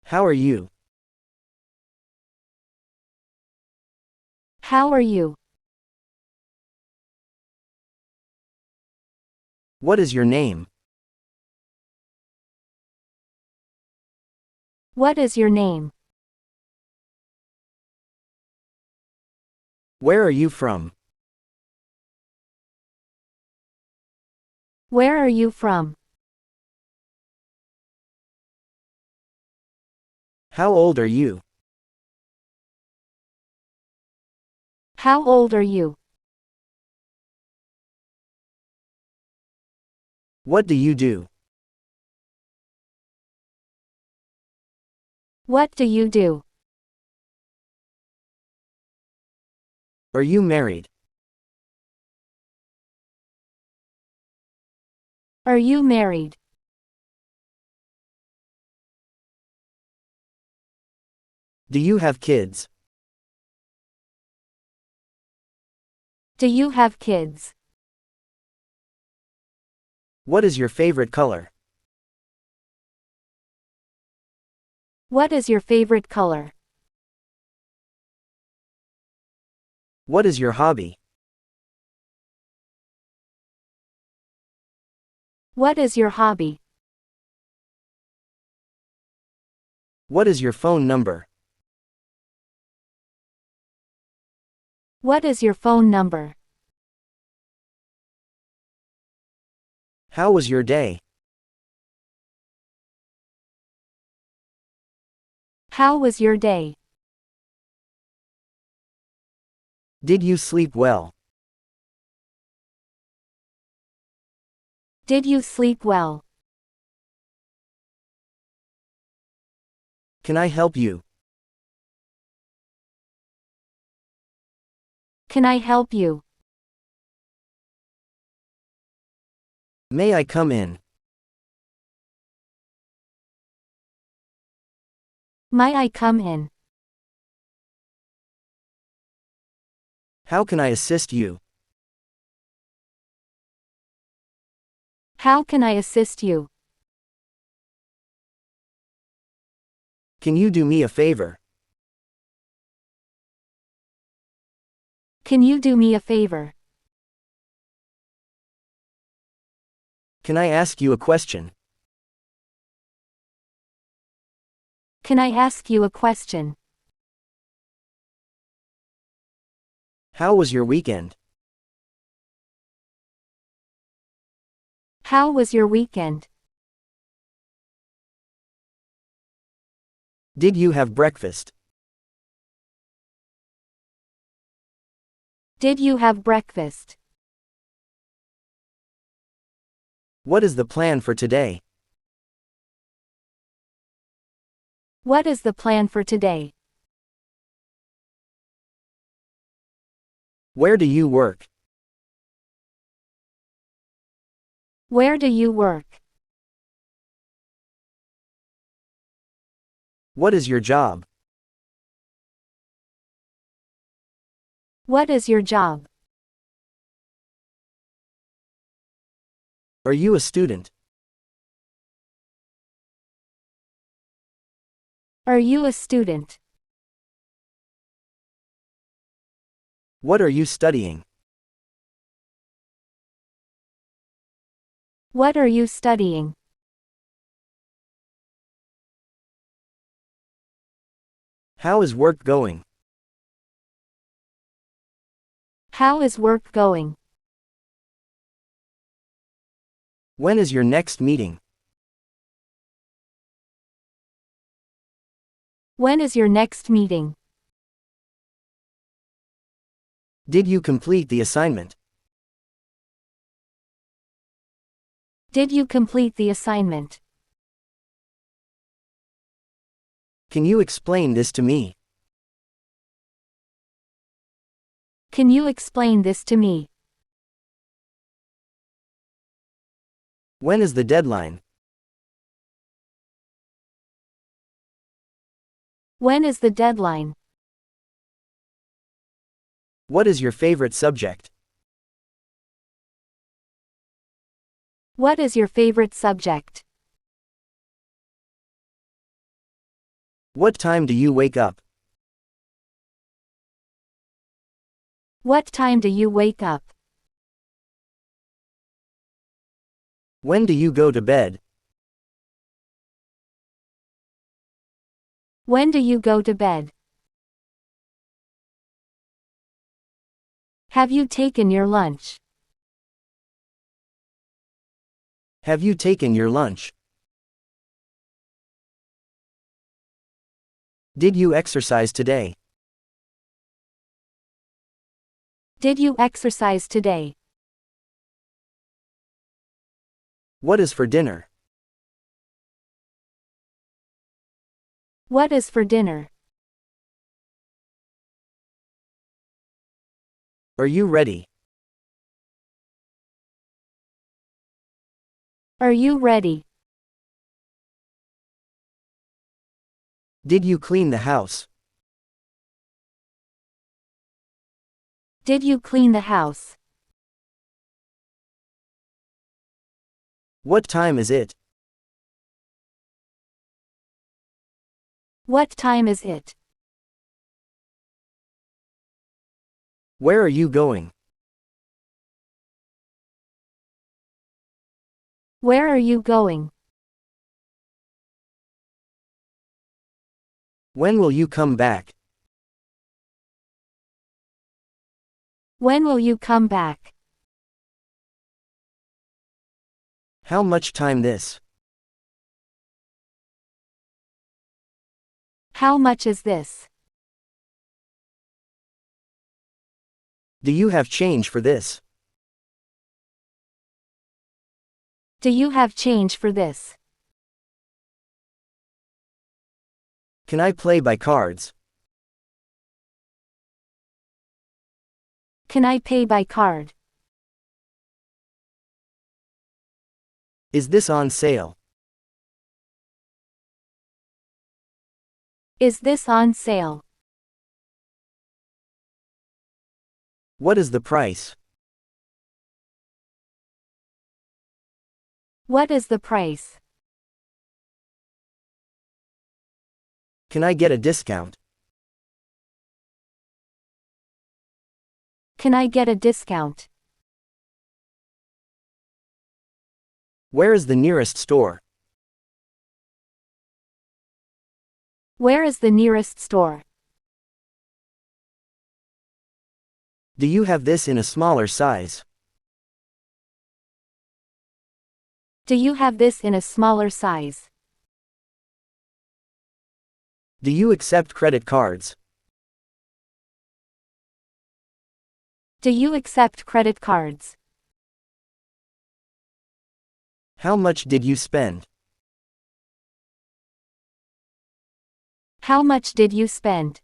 How are you? How are you? What is your name? What is your name? Where are you from? Where are you from? How old are you? How old are you? What do you do? What do you do? Are you married? Are you married? Do you have kids? Do you have kids? What is your favorite color? What is your favorite color? What is your hobby? What is your hobby? What is your phone number? What is your phone number? How was your day? How was your day? Did you sleep well? Did you sleep well? Can I help you? Can I help you? May I come in? Might I come in? How can I assist you? How can I assist you? Can you do me a favor? Can you do me a favor? Can I ask you a question? Can I ask you a question? How was your weekend? How was your weekend? Did you have breakfast? Did you have breakfast? What is the plan for today? What is the plan for today? Where do you work? Where do you work? What is your job? What is your job? Are you a student? Are you a student? What are you studying? What are you studying? How is work going? How is work going? When is your next meeting? When is your next meeting? Did you complete the assignment? Did you complete the assignment? Can you explain this to me? Can you explain this to me? When is the deadline? When is the deadline? What is your favorite subject? What is your favorite subject? What time do you wake up? What time do you wake up? When do you go to bed? When do you go to bed? Have you taken your lunch? Have you taken your lunch? Did you exercise today? Did you exercise today? What is for dinner? What is for dinner? Are you ready? Are you ready? Did you clean the house? Did you clean the house? What time is it? What time is it? Where are you going? Where are you going? When will you come back? When will you come back? How much time this? How much is this? Do you have change for this? Do you have change for this? Can I play by cards? Can I pay by card? Is this on sale? Is this on sale? What is the price? What is the price? Can I get a discount? Can I get a discount? Where is the nearest store? Where is the nearest store? Do you have this in a smaller size? Do you have this in a smaller size? Do you accept credit cards? Do you accept credit cards? How much did you spend? How much did you spend?